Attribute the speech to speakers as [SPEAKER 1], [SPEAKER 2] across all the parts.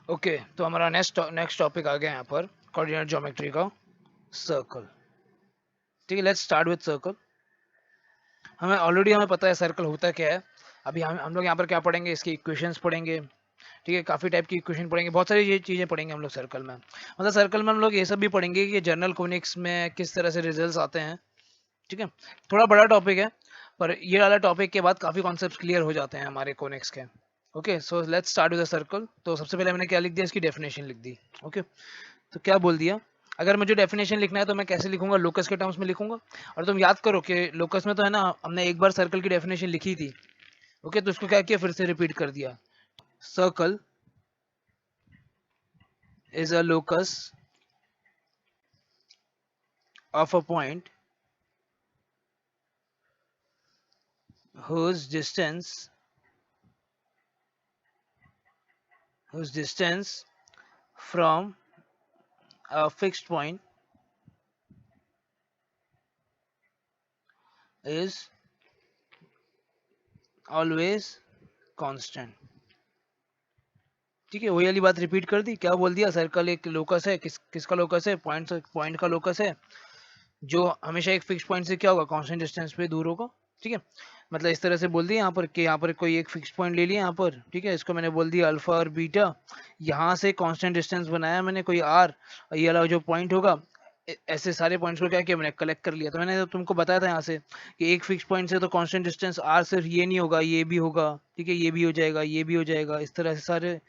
[SPEAKER 1] Okay तो हमारा next topic आ गया यहाँ पर कोऑर्डिनेट ज्योमेट्री का सर्कल। ठीक है, लेट्स स्टार्ट विद सर्कल। हमें पता है सर्कल होता क्या है। अभी हम लोग यहाँ पर क्या पढ़ेंगे, इसकी इक्वेशंस पढ़ेंगे। ठीक है, काफ़ी टाइप की इक्वेशन पढ़ेंगे, बहुत सारी ये चीज़ें पढ़ेंगे हम लोग सर्कल में। मतलब सर्कल में हम लोग ये सब भी पढ़ेंगे कि जनरल कोनिक्स में किस तरह से रिजल्ट्स आते हैं। ठीक है, थोड़ा बड़ा टॉपिक है, पर ये वाला टॉपिक के बाद काफ़ी कॉन्सेप्ट्स क्लियर हो जाते हैं हमारे कोनिक्स के। Okay, so let's start with the circle. तो सबसे पहले मैंने क्या लिख दिया, इसकी डेफिनेशन लिख दी। ओके, तो क्या बोल दिया, अगर मुझे डेफिनेशन लिखना है तो मैं कैसे लिखूंगा, लोकस के टर्म्स में लिखूंगा। और तुम याद करो कि लोकस में तो है ना, हमने एक बार सर्कल की डेफिनेशन लिखी थी। ओके, तो उसको क्या किया, फिर से रिपीट कर दिया। Circle is a locus of a point whose distance from a fixed point is always constant। ठीक है, वही वाली बात रिपीट कर दी। क्या बोल दिया, सर्कल एक लोकस है, किसका लोकस है, पॉइंट का लोकस है, जो हमेशा एक फिक्स पॉइंट से क्या होगा, कांस्टेंट डिस्टेंस पे दूर होगा। ठीक है, मतलब इस तरह से बोल दिया यहाँ पर कि यहाँ पर कोई एक फिक्स पॉइंट ले लिया यहाँ पर। ठीक है, इसको मैंने बोल दिया अल्फा और बीटा। यहाँ से कांस्टेंट डिस्टेंस बनाया मैंने कोई आर, और ये वाला जो पॉइंट होगा, ऐसे सारे पॉइंट्स को क्या किया मैंने, कलेक्ट कर लिया। तो मैंने तो तुमको बताया था यहाँ से कि एक फिक्स पॉइंट से तो कांस्टेंट डिस्टेंस आर सिर्फ ये नहीं होगा, ये भी होगा। ठीक है, ये भी हो जाएगा, ये भी हो जाएगा, इस तरह से सारे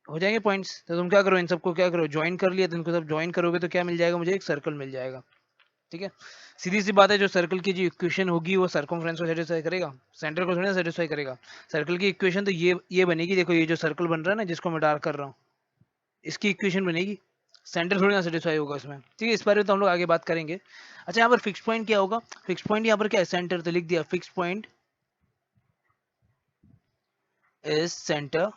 [SPEAKER 1] हो जाएंगे पॉइंट्स। तो तुम क्या करो, इन सबको क्या करो, ज्वाइन कर लिया। तो इनको सब ज्वाइन करोगे तो क्या मिल जाएगा मुझे, एक सर्कल मिल जाएगा। ठीक है, सीधी सी बात है, जो सर्कल की जो इक्वेशन होगी वो सर्कमफ्रेंस को सेटिस्फाई करेगा, सेंटर को थोड़ी ना सेटिस्फाई करेगा। सर्कल की इक्वेशन तो ये बनेगी, देखो ये जो सर्कल बन रहा है ना, जिसको मैं डार्क कर रहा हूँ, इसकी इक्वेशन बनेगी, सेंटर थोड़ी ना सेटिस्फाई होगा इसमें। ठीक है, इस बारे में तो हम लोग आगे बात करेंगे। अच्छा, यहाँ पर फिक्स पॉइंट क्या होगा, फिक्स पॉइंट यहाँ पर क्या है, सेंटर। तो लिख दिया, fix point is centre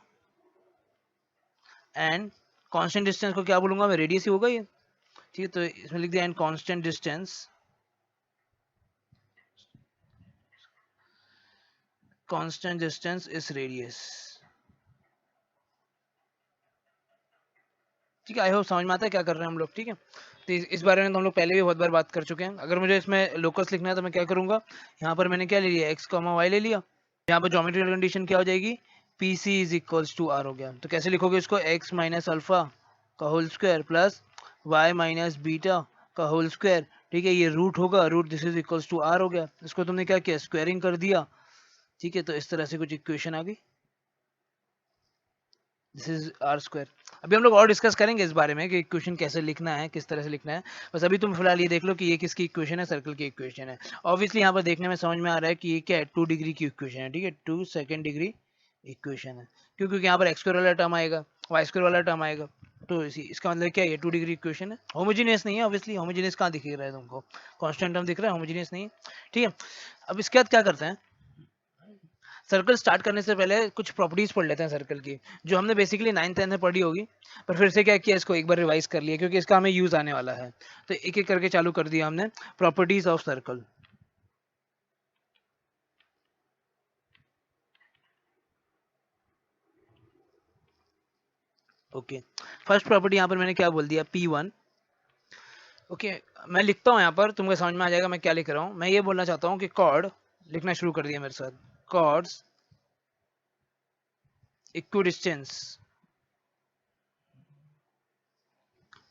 [SPEAKER 1] and constant distance को क्या बोलूंगा मैं, रेडियस ही होगा ये। ठीक है, तो इसमें लिख दिया and constant distance is radius. ठीक है, आई होप समझ में आता है क्या कर रहे हैं हम लोग। ठीक है, तो इस बारे में तो हम लोग पहले भी बहुत बार बात कर चुके हैं। अगर मुझे इसमें लोकस लिखना है तो मैं क्या करूंगा, यहाँ पर मैंने क्या ले लिया, एक्स कॉमा वाई ले लिया। यहाँ पर ज्योमेट्रिकल कंडीशन क्या हो जाएगी, P C is equals to R हो गया। तो कैसे लिखोगे इसको, एक्स माइनस अल्फा का whole square plus Y minus beta का होल स्क्वायर। ठीक है, ये रूट होगा, root this is equals to R हो गया। इसको तुमने क्या किया, स्क्वायरिंग कर दिया। ठीक है, तो इस तरह से कुछ इक्वेशन आ गई, दिस इज आर स्क्वायर। अभी हम लोग और डिस्कस करेंगे इस बारे में कि इक्वेशन कैसे लिखना है, किस तरह से लिखना है। बस अभी तुम फिलहाल ये देख लो कि ये किसकी इक्वेशन है, सर्कल की इक्वेशन है। ऑब्वियसली यहाँ पर देखने में समझ में आ रहा है कि ये क्या है, 2 डिग्री की इक्वेशन है। ठीक है, 2 सेकंड डिग्री इक्वेशन है। क्यों, क्योंकि यहाँ पर एक्स स्क्वायर वाला टर्म आएगा, वाई स्क्वायर वाला टर्म आएगा। तो इसका मतलब क्या है, ये 2 डिग्री इक्वेशन है। होमोजीनियस नहीं है, ऑब्वियसली होमोजीनियस कहाँ दिख रहा है तुमको, कांस्टेंट टर्म दिख रहा है, होमोजीनियस नहीं है। ठीक है, अब इसके बाद क्या करते हैं, सर्कल स्टार्ट करने से पहले कुछ प्रॉपर्टीज पढ़ लेते हैं सर्कल की, जो हमने बेसिकली 9th-10th में पढ़ी होगी। पर फिर से क्या किया, इसको एक बार रिवाइज कर लिया, क्योंकि इसका हमें यूज आने वाला है। तो एक एक करके चालू कर दिया हमने, properties of circle. Okay, first property यहाँ पर मैंने क्या बोल दिया, P1। ओके, मैं लिखता हूँ यहाँ पर, तुमको समझ में आ जाएगा मैं क्या लिख रहा हूँ। मैं ये बोलना चाहता हूँ कि कॉर्ड, लिखना शुरू कर दिया मेरे साथ, chords equidistance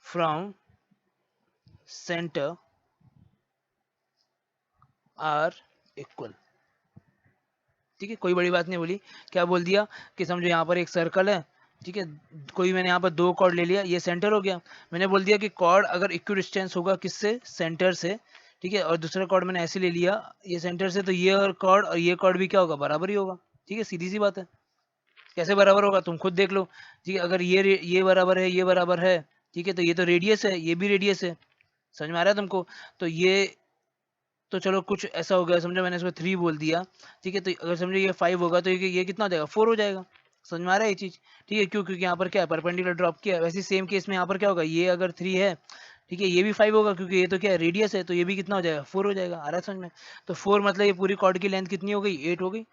[SPEAKER 1] from centre are equal. ठीक है, कोई बड़ी बात नहीं बोली। क्या बोल दिया कि समझो यहाँ पर एक सर्कल है। ठीक है, कोई मैंने यहाँ पर 2 कॉर्ड ले लिया, ये सेंटर हो गया। मैंने बोल दिया कि कॉर्ड अगर इक्विडिस्टेंस होगा किससे, सेंटर से। ठीक है, और दूसरा कॉर्ड मैंने ऐसे ले लिया, ये सेंटर से, तो ये और कॉर्ड और ये कॉर्ड भी क्या होगा, बराबर ही होगा। ठीक है, सीधी सी बात है। कैसे बराबर होगा, तुम खुद देख लो। ठीक है, अगर ये बराबर है, ये बराबर है। ठीक है, तो ये तो रेडियस है, ये भी रेडियस है। समझ में आ रहा है तुमको, तो ये, तो चलो कुछ ऐसा हो गया, समझो मैंने इसको 3 बोल दिया। ठीक है, तो अगर समझो ये 5 होगा तो ये कितना हो जाएगा, 4 हो जाएगा। समझ में आ रहा है ये चीज। ठीक है, क्यों, क्योंकि यहाँ पर क्या है, परपेंडिकुलर ड्रॉप किया है। वैसे सेम केस में यहाँ पर क्या होगा, ये अगर 3 है, ठीक है, ये भी 5 होगा, क्योंकि ये तो क्या है, रेडियस है, तो ये भी कितना हो जाएगा, 4 हो जाएगा। आ रहा है समझ में। तो 4 मतलब ये पूरी कॉर्ड की लेंथ कितनी हो गई, 8 हो गई।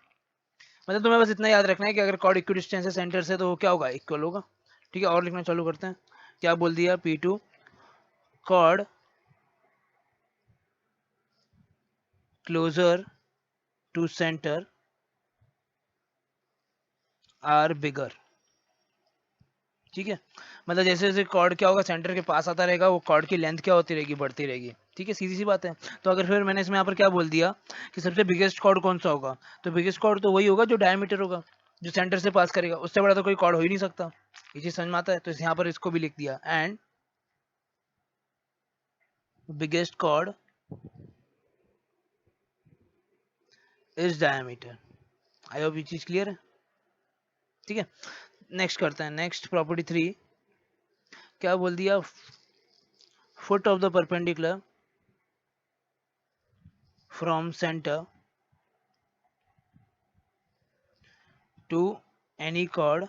[SPEAKER 1] मतलब तुम्हें बस इतना याद रखना है कि अगर कॉर्ड इक्विडिस्टेंस है सेंटर से, तो वो क्या होगा, इक्वल होगा। ठीक है, और लिखना चालू करते हैं। क्या बोल दिया, P2 chord closer to center are bigger। ठीक है, मतलब जैसे जैसे कॉर्ड क्या होगा सेंटर के पास आता रहेगा, वो कॉर्ड की लेंथ क्या होती रहेगी, बढ़ती रहेगी। ठीक है, सीधी सी बात है। तो अगर फिर मैंने इसमें यहाँ पर क्या बोल दिया कि सबसे बिगेस्ट कॉर्ड कौन सा होगा, तो बिगेस्ट कॉर्ड तो वही होगा जो डायमीटर होगा, जो सेंटर से पास करेगा, उससे बड़ा तो कोई कॉर्ड हो ही नहीं सकता। ये चीज समझ में आता है, तो यहाँ पर इसको भी लिख दिया, and biggest chord is diameter. I hope ये चीज क्लियर है। ठीक है, नेक्स्ट करते हैं, नेक्स्ट प्रॉपर्टी 3। क्या बोल दिया, foot of the perpendicular from centre to any chord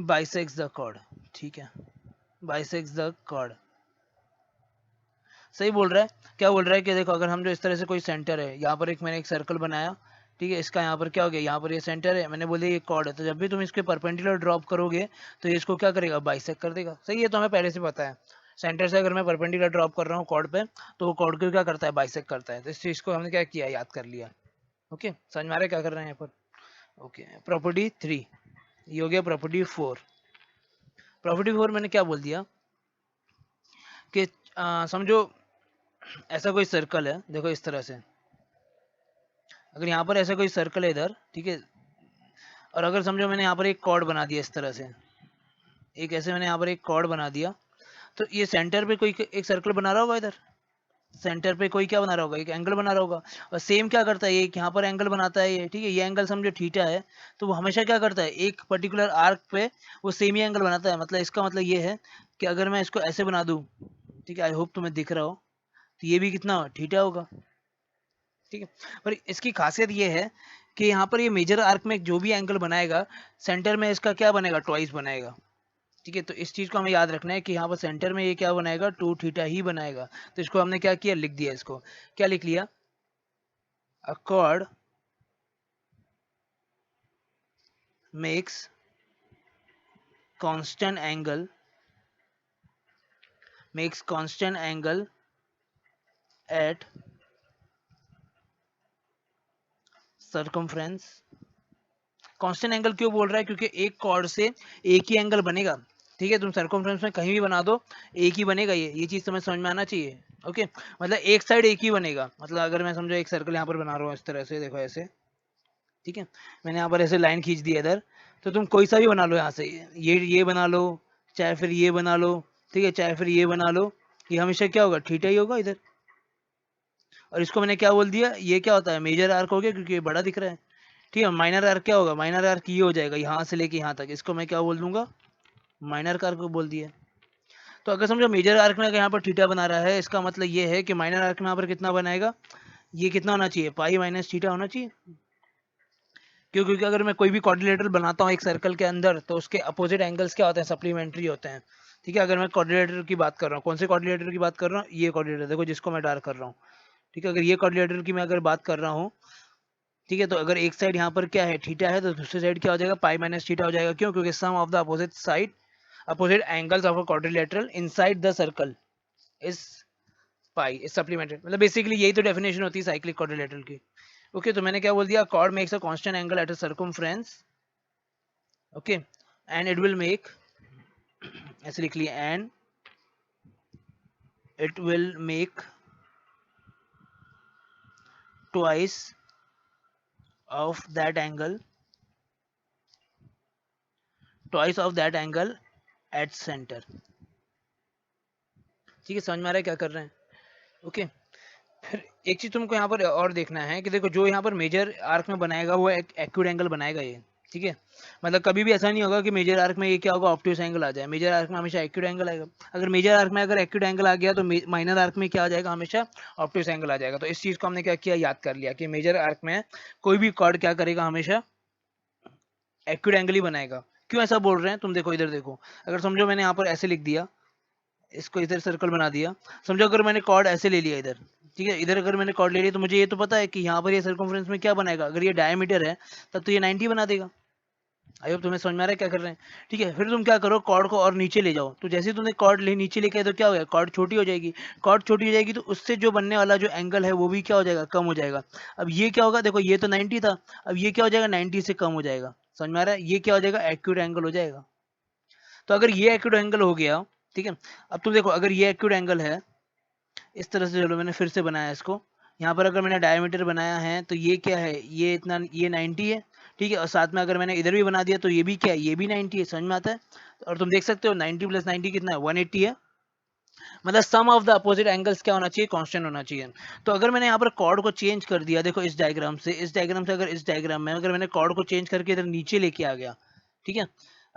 [SPEAKER 1] bisects the chord. ठीक है, बाइसेक्स द कॉर्ड, सही बोल रहा है। क्या बोल रहा है कि देखो, अगर हम जो इस तरह से कोई सेंटर है, यहाँ पर एक मैंने एक सर्कल बनाया, ठीक है, इसका यहाँ पर क्या हो गया, यहाँ पर ये सेंटर है, मैंने बोले ये कॉर्ड है, तो जब भी तुम इसके परपेंडिकुलर ड्रॉप करोगे तो ये इसको क्या करेगा, बाइसेक्ट कर देगा। सही है, तो हमें पहले से पता है, सेंटर से अगर मैं परपेंडिकुलर ड्रॉप कर रहा हूँ कॉर्ड पे, तो वो कॉर्ड को क्या करता है, बाइसेक्ट करता है। तो इस चीज को हमने क्या किया, याद कर लिया। ओके, समझ में आ रहा है क्या कर रहे हैं यहाँ पर। ओके, प्रॉपर्टी 3, ये हो गया प्रॉपर्टी 4। प्रॉपर्टी 4 मैंने क्या बोल दिया कि समझो ऐसा कोई सर्कल है, देखो इस तरह से, अगर यहाँ पर ऐसा कोई सर्कल है इधर, ठीक है, और अगर समझो मैंने यहाँ पर एक कॉर्ड बना दिया इस तरह से, एक ऐसे मैंने यहाँ पर एक कॉर्ड बना दिया, तो ये सेंटर पे कोई एक सर्कल बना रहा होगा इधर, सेंटर पे कोई क्या बना रहा होगा, एक एंगल बना रहा होगा। और सेम क्या करता है, ये यहाँ पर एंगल बनाता है ये, ठीक है, ये एंगल समझो थीटा है, तो वो हमेशा क्या करता है, एक पर्टिकुलर आर्क पे वो सेम ही एंगल बनाता है। मतलब इसका मतलब ये है कि अगर मैं इसको ऐसे बना दूं, ठीक है, आई होप तुम्हें दिख रहा हो, तो ये भी कितना थीटा होगा। ठीक है, पर इसकी खासियत ये है कि यहाँ पर ये मेजर आर्क में जो भी एंगल बनाएगा, सेंटर में इसका क्या बनेगा, ट्वाइस बनेगा। ठीक है, तो इस चीज को हमें याद रखना है कि यहाँ पर सेंटर में ये क्या बनाएगा, 2 थीटा ही बनाएगा। तो इसको हमने क्या किया, लिख दिया। इसको क्या लिख लिया, अ chord makes constant angle at circumference। Constant angle क्यों बोल रहा है, क्योंकि एक कॉर्ड से एक ही एंगल बनेगा। ठीक है, तुम सर्कमफ्रेंस में कहीं भी बना दो, एक ही बनेगा। ये चीज तुम्हें समझ में आना चाहिए। ओके, मतलब एक साइड एक ही बनेगा। मतलब अगर मैं समझो एक सर्कल यहाँ पर बना रहा हूँ इस तरह से, देखो ऐसे, ठीक है, मैंने यहाँ पर ऐसे लाइन खींच दी इधर, तो तुम कोई सा भी बना लो यहाँ से, ये बना लो, चाहे फिर ये बना लो, ठीक है, चाहे फिर ये बना लो, ये हमेशा क्या होगा, थीटा ही होगा इधर। और इसको मैंने क्या बोल दिया, ये क्या होता है, मेजर आर्क हो गया, क्योंकि ये बड़ा दिख रहा है। ठीक है, माइनर आर्क क्या होगा, माइनर आर्क ये हो जाएगा, यहाँ से लेके यहाँ तक, इसको मैं क्या बोल दूंगा, माइनर आर्क को बोल दिया। तो अगर समझो मेजर आर्क में अगर यहाँ पर थीटा बना रहा है, इसका मतलब ये है कि माइनर आर्क में यहाँ पर कितना बनाएगा, ये कितना होना चाहिए, पाई माइनस थीटा होना चाहिए। क्यों, क्योंकि अगर मैं कोई भी क्वाड्रिलेटरल बनाता हूँ एक सर्कल के अंदर, तो उसके अपोजिट एंगल्स क्या होते हैं, सप्लीमेंट्री होते हैं। ठीक है, अगर मैं क्वाड्रिलेटर की बात कर रहा हूँ, कौन से क्वाड्रिलेटर की बात कर रहा हूँ, ये क्वाड्रिलेटर देखो जिसको मैं डार्क कर रहा हूँ। ठीक है, अगर ये क्वाड्रिलेटर की मैं अगर बात कर रहा हूँ, ठीक है, तो अगर एक साइड यहाँ पर क्या है, थीटा है, तो दूसरी साइड क्या हो जाएगा, पाई माइनस थीटा हो जाएगा। क्यों, क्योंकि sum of the opposite side, opposite angles of a quadrilateral inside the circle is pi, is supplemented. मतलब बेसिकली यही तो डेफिनेशन होती है साइक्लिक क्वाड्रिलेटरल की। ओके, तो मैंने क्या बोल दिया, chord makes a constant angle at a circumference, okay, and it will make, ऐसे लिख लिया, and it will make twice of that angle, at center। ठीक है, समझ में आ रहा है क्या कर रहे हैं। ओके, फिर एक चीज तुमको यहाँ पर और देखना है कि देखो जो यहाँ पर मेजर आर्क में बनाएगा वो एक एक्यूट एंगल बनाएगा ये। ठीक है, मतलब कभी भी ऐसा नहीं होगा कि मेजर आर्क में ये क्या होगा, ऑब्ट्यूस एंगल आ जाए। मेजर आर्क में हमेशा एक्यूट एंगल आएगा। अगर मेजर आर्क में अगर एक्यूट एंगल आ गया, तो माइनर आर्क में क्या आ जाएगा, हमेशा ऑब्ट्यूस एंगल आ जाएगा। तो इस चीज को हमने क्या किया, याद कर लिया कि मेजर आर्क में कोई भी कॉर्ड क्या करेगा, हमेशा एक्यूट एंगल ही बनाएगा। क्यों ऐसा बोल रहे हैं, तुम देखो इधर देखो, अगर समझो मैंने यहाँ पर ऐसे लिख दिया, इसको इधर सर्कल बना दिया, समझो अगर मैंने कॉर्ड ऐसे ले लिया इधर, ठीक है, इधर अगर मैंने कॉर्ड ले लिया, तो मुझे ये तो पता है कि यहाँ पर ये सर्कमफ्रेंस में क्या बनाएगा, अगर ये डायमीटर है तब तो ये 90 बना देगा। आई होप तुम्हें समझ में आ रहा है क्या कर रहे हैं। ठीक है, फिर तुम क्या करो, कॉर्ड को और नीचे ले जाओ। तो जैसे ही तुमने कॉर्ड ले नीचे लेके आए तो क्या हो गया, कॉर्ड छोटी हो जाएगी। कॉर्ड छोटी हो जाएगी तो उससे जो बनने वाला जो एंगल है वो भी क्या हो जाएगा, कम हो जाएगा। अब ये क्या होगा, देखो ये तो 90 था, अब ये क्या हो जाएगा, 90 से कम हो जाएगा। समझ में आ रहा है, ये क्या हो जाएगा, एक्यूट एंगल हो जाएगा। तो अगर ये एक्यूट एंगल हो गया, ठीक है, अब तुम देखो अगर ये एक्यूट एंगल है इस तरह से, चलो मैंने फिर से बनाया इसको। यहाँ पर अगर मैंने डायमीटर बनाया है तो ये क्या है, ये इतना, ये 90 है। ठीक है, और साथ में अगर मैंने इधर भी बना दिया तो ये भी क्या है, ये भी 90 है। समझ में आता है। और तुम देख सकते हो 90 प्लस 90 कितना है, 180 है। मतलब सम ऑफ द अपोजिट एंगल्स क्या होना चाहिए, कांस्टेंट होना चाहिए। तो अगर मैंने यहाँ पर कॉर्ड को चेंज कर दिया, देखो इस डायग्राम से, इस डायग्राम से अगर इस डायग्राम में अगर मैंने कॉर्ड को चेंज करके इधर नीचे लेके आ गया, ठीक है,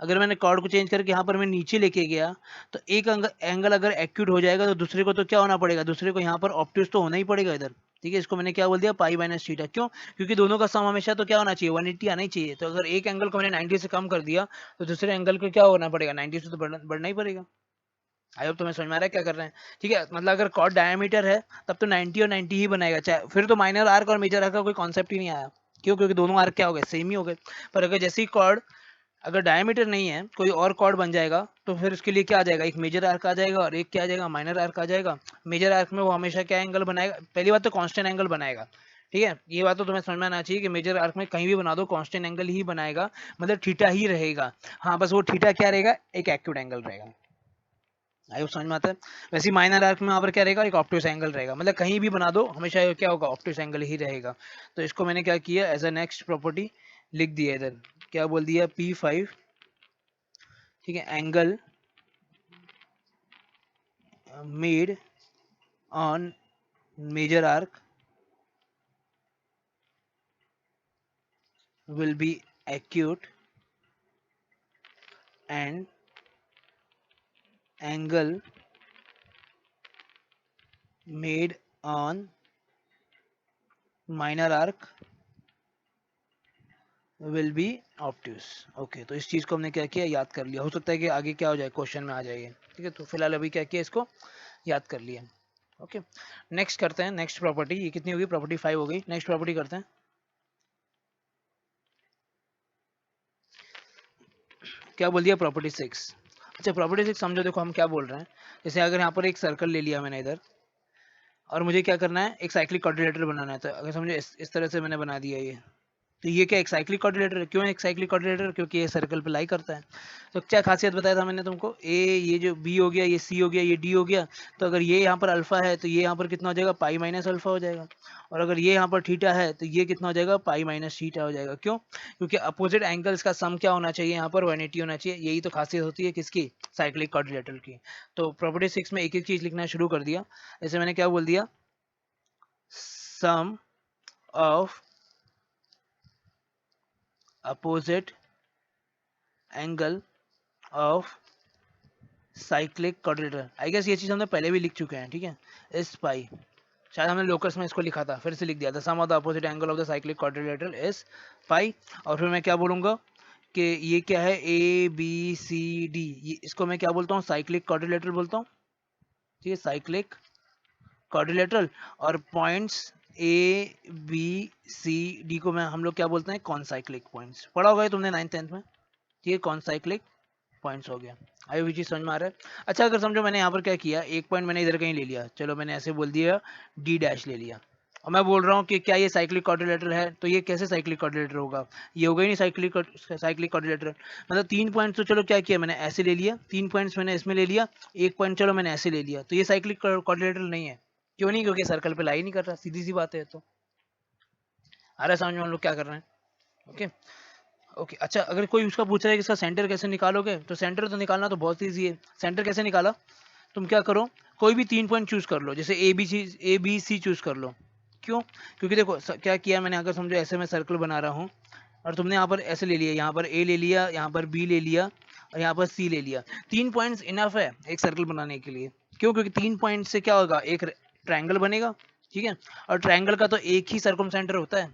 [SPEAKER 1] अगर मैंने कॉर्ड को चेंज करके यहाँ पर मैं नीचे लेके गया, तो एक एंगल अगर एक्यूट हो जाएगा तो दूसरे को तो क्या होना पड़ेगा, दूसरे को यहाँ पर ऑप्टूस तो होना ही पड़ेगा इधर। ठीक है, इसको मैंने क्या बोल दिया, पाई माइनस थीटा। क्यों, क्योंकि दोनों का सम हमेशा तो क्या होना चाहिए, 180 आना ही चाहिए। तो अगर एक एंगल को मैंने 90 से कम कर दिया तो दूसरे एंगल को क्या होना पड़ेगा, 90 से तो बढ़ना ही पड़ेगा। आई होप तुम्हें समझ में आ रहा है क्या कर रहे हैं। ठीक है, मतलब अगर कॉर्ड डायमीटर है तब तो 90 और 90 ही बनाएगा, चाहे फिर तो माइनर आर्क और मेजर आर्क का कोई कॉन्सेप्ट ही नहीं आया। क्यों, क्योंकि दोनों आर्क क्या हो गए, सेम ही हो गए। पर अगर जैसे ही कॉर्ड अगर डायमीटर नहीं है, कोई और कॉर्ड बन जाएगा तो फिर उसके लिए क्या आ जाएगा, एक मेजर आर्क आ जाएगा और एक क्या आ जाएगा, माइनर आर्क आ जाएगा। मेजर आर्क में वो हमेशा क्या एंगल बनाएगा, पहली बात तो कांस्टेंट एंगल बनाएगा। ठीक है, ये बात तो तुम्हें समझ में आना चाहिए कि मेजर आर्क में कहीं भी बना दो कांस्टेंट एंगल ही बनाएगा, मतलब थीटा ही रहेगा। हाँ, बस वो थीटा क्या रहेगा, एक एक्यूट एंगल रहेगा। आई होप समझ में आता है। वैसे ही माइनर आर्क में यहाँ पर क्या रहेगा, एक ऑप्टिस एंगल रहेगा, मतलब कहीं भी बना दो हमेशा ये क्या होगा, ऑप्टिस एंगल ही रहेगा। तो इसको मैंने क्या किया, एज अ नेक्स्ट प्रॉपर्टी लिख दिया इधर। क्या बोल दिया, P5, ठीक है, angle made on major arc will be acute and angle made on minor arc will be obtuse। Okay, तो इस चीज को हमने क्या किया, याद कर लिया। हो सकता है कि आगे क्या हो जाए, क्वेश्चन में आ जाएगी। ठीक है, तो फिलहाल अभी क्या किया, इसको याद कर लिया। ओके, नेक्स्ट करते हैं, नेक्स्ट प्रॉपर्टी। ये कितनी होगी, प्रॉपर्टी 5 हो गई। नेक्स्ट प्रॉपर्टी करते हैं, क्या बोल दिया, प्रॉपर्टी 6। अच्छा, प्रॉपर्टी 6 समझो, देखो हम क्या बोल रहे हैं। जैसे अगर यहाँ पर एक सर्कल ले लिया मैंने इधर, और मुझे क्या करना है, एक साइक्लिक क्वाड्रिलेटरल बनाना है। तो अगर समझो इस तरह से मैंने बना दिया ये, तो ये क्या एक साइक्लिक क्वाड्रिलेटरल है। क्यों एक साइक्लिक क्वाड्रिलेटरल, क्योंकि ये सर्कल पे लाई करता है। तो क्या खासियत बताया था मैंने तुमको, ए, ये जो बी हो गया, ये सी हो गया, ये डी हो गया। तो अगर ये यहाँ पर अल्फा है तो ये यहाँ पर कितना हो जाएगा, पाई माइनस अल्फा हो जाएगा। और अगर ये यहाँ पर थीटा है तो ये कितना हो जाएगा, पाई माइनस थीटा हो जाएगा। क्यों, क्योंकि अपोजिट एंगल्स का सम क्या होना चाहिए, यहाँ पर 180 होना चाहिए। यही तो खासियत होती है किसकी, साइक्लिक क्वाड्रिलेटरल की। तो प्रॉपर्टी 6 में एक एक चीज लिखना शुरू कर दिया। जैसे मैंने क्या बोल दिया, sum of opposite angle of cyclic quadrilateral। I guess ये चीज हमने पहले भी लिख चुके हैं। ठीक है, इस पाई, शायद हमने लोकस में इसको लिखा था, फिर से लिख दिया था, sum of the opposite angle of the cyclic quadrilateral is pi. और फिर मैं क्या बोलूंगा कि ये क्या है, ए बी सी डी, इसको मैं क्या बोलता हूँ, साइक्लिक क्वाड्रिलेटरल बोलता हूँ। ठीक है, साइक्लिक क्वाड्रिलेटरल। और points A B C D को मैं हम लोग क्या बोलते हैं, कॉनसाइक्लिक पॉइंट्स। पढ़ा होगा तुमने 9th-10th में। ठीक है, कॉनसाइक्लिक पॉइंट्स हो गया। आई भी चीज समझ में आ रहा है। अच्छा, अगर समझो मैंने यहाँ पर क्या किया, एक पॉइंट मैंने इधर कहीं ले लिया, चलो मैंने ऐसे बोल दिया डी डैश ले लिया, और मैं बोल रहा हूँ कि क्या ये साइक्लिक क्वाड्रिलेटरल है। तो ये कैसे साइक्लिक क्वाड्रिलेटरल होगा, ये होगा ही नहीं साइक्लिक क्वाड्रिलेटरल। मतलब 3 पॉइंट्स तो चलो क्या किया मैंने, ऐसे ले लिया, 3 पॉइंट्स मैंने इसमें ले लिया, एक पॉइंट चलो मैंने ऐसे ले लिया, तो ये साइक्लिक क्वाड्रिलेटरल नहीं है। क्यों नहीं, क्योंकि सर्कल पे लाई नहीं कर रहा, सीधी सी बात है। तो आ रहा है समझ में हम लोग क्या कर रहे हैं। ओके ओके, अच्छा, अगर कोई उसका पूछ रहा है कि इसका सेंटर कैसे निकालोगे, तो सेंटर तो निकालना तो बहुत ईजी है। सेंटर कैसे निकाला, तुम क्या करो, कोई भी 3 पॉइंट चूज कर लो, जैसे ए बी सी चूज कर लो। क्यों, क्योंकि देखो क्या किया मैंने, अगर समझो ऐसे मैं सर्कल बना रहा हूँ, और तुमने यहाँ पर ऐसे ले लिया, यहाँ पर ए ले लिया, यहाँ पर बी ले लिया, और यहाँ पर सी ले लिया। 3 पॉइंट्स इनफ है एक सर्कल बनाने के लिए। क्यों, क्योंकि 3 पॉइंट से क्या होगा, एक ट्रायंगल बनेगा। ठीक है, और ट्रायंगल का तो एक ही सर्कम सेंटर होता है,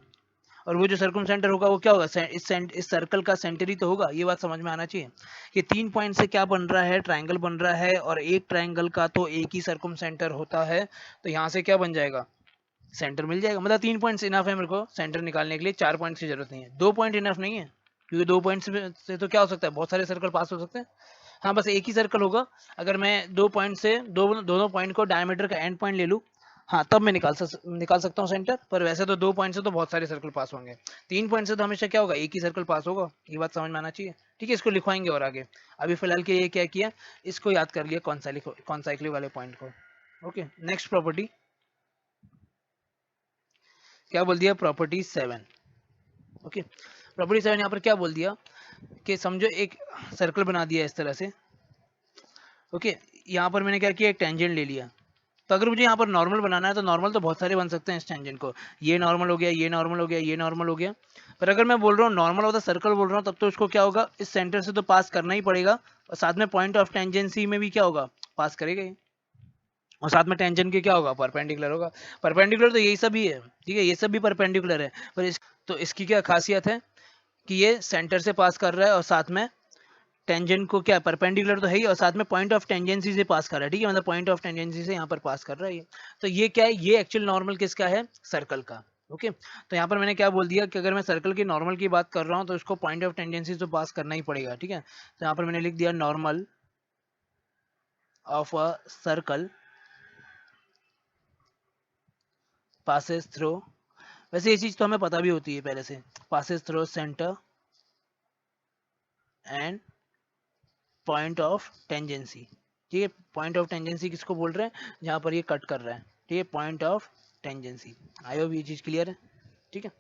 [SPEAKER 1] और वो जो सर्कम सेंटर होगा वो क्या होगा, इस सर्कल का सेंटर ही तो होगा। ये बात समझ में आना चाहिए कि 3 पॉइंट से क्या बन रहा है, ट्रायंगल बन रहा है, और एक ट्रायंगल का तो एक ही सर्कम सेंटर होता है। तो यहाँ से क्या बन जाएगा, सेंटर मिल जाएगा। मतलब 3 पॉइंट्स इनफ है मेरे को सेंटर निकालने के लिए, 4 पॉइंट्स की जरूरत नहीं है, 2 पॉइंट इनफ नहीं है। क्योंकि 2 पॉइंट से तो क्या हो सकता है, बहुत सारे सर्कल पास हो सकते हैं। हाँ, बस एक ही सर्कल होगा। अगर मैं 2 पॉइंट से दोनों पॉइंट को डायमीटर का एंड पॉइंट ले लूँ, हाँ, तब मैं निकाल सकता हूँ सेंटर। पर वैसे तो 2 पॉइंट से तो बहुत सारे सर्कल पास होंगे। 3 पॉइंट से तो हमेशा क्या होगा, एक ही सर्कल पास होगा। ये बात समझ में आना चाहिए। ठीक है, इसको लिखवाएंगे और आगे। अभी फिलहाल के लिए क्या किया, इसको याद कर लिया कॉन्साइक्लिक वाले पॉइंट को। ओके, नेक्स्ट प्रॉपर्टी क्या बोल दिया, प्रॉपर्टी 7। ओके, प्रॉपर्टी 7 यहाँ पर क्या बोल दिया कि समझो एक सर्कल बना दिया इस तरह से। ओके, यहाँ पर मैंने क्या किया, एक टेंजेंट ले लिया। तो अगर मुझे यहाँ पर नॉर्मल बनाना है तो नॉर्मल तो बहुत सारे बन सकते हैं इस टेंजेंट को। ये नॉर्मल हो गया, ये नॉर्मल हो गया, ये नॉर्मल हो गया। पर अगर मैं बोल रहा हूँ नॉर्मल ऑफ द सर्कल बोल रहा हूँ, तब तो उसको क्या होगा, इस सेंटर से तो पास करना ही पड़ेगा। और साथ में पॉइंट ऑफ टेंजेंसी में भी क्या होगा, पास करेगा ही। और साथ में टेंजेंट के क्या होगा, परपेंडिकुलर होगा। परपेंडिकुलर तो यही सब ही है, ठीक है, ये सब भी परपेंडिकुलर है। पर तो इसकी क्या खासियत है कि ये सेंटर से पास कर रहा है और साथ में टेंजेंट को क्या, परपेंडिकुलर तो है ही, और साथ में पॉइंट ऑफ टेंजेंसी से पास कर रहा है। ठीक है, मतलब पॉइंट ऑफ टेंजेंसी से यहाँ पर पास कर रहा है ये। तो ये क्या है, ये एक्चुअल नॉर्मल किसका है, सर्कल का। ओके, तो यहाँ पर मैंने क्या बोल दिया कि अगर मैं सर्कल की नॉर्मल की बात कर रहा हूँ तो उसको पॉइंट ऑफ टेंजेंसी से पास करना ही पड़ेगा। ठीक है, तो यहाँ पर मैंने लिख दिया normal of a circle passes through, वैसे ये चीज तो हमें पता भी होती है पहले से, passes through centre and point of tangency. ठीक है, पॉइंट ऑफ टेंजेंसी किसको बोल रहे हैं, जहां पर ये कट कर रहा है। ठीक है, point of tangency. I hope ये चीज क्लियर है। ठीक है,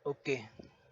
[SPEAKER 1] ओके।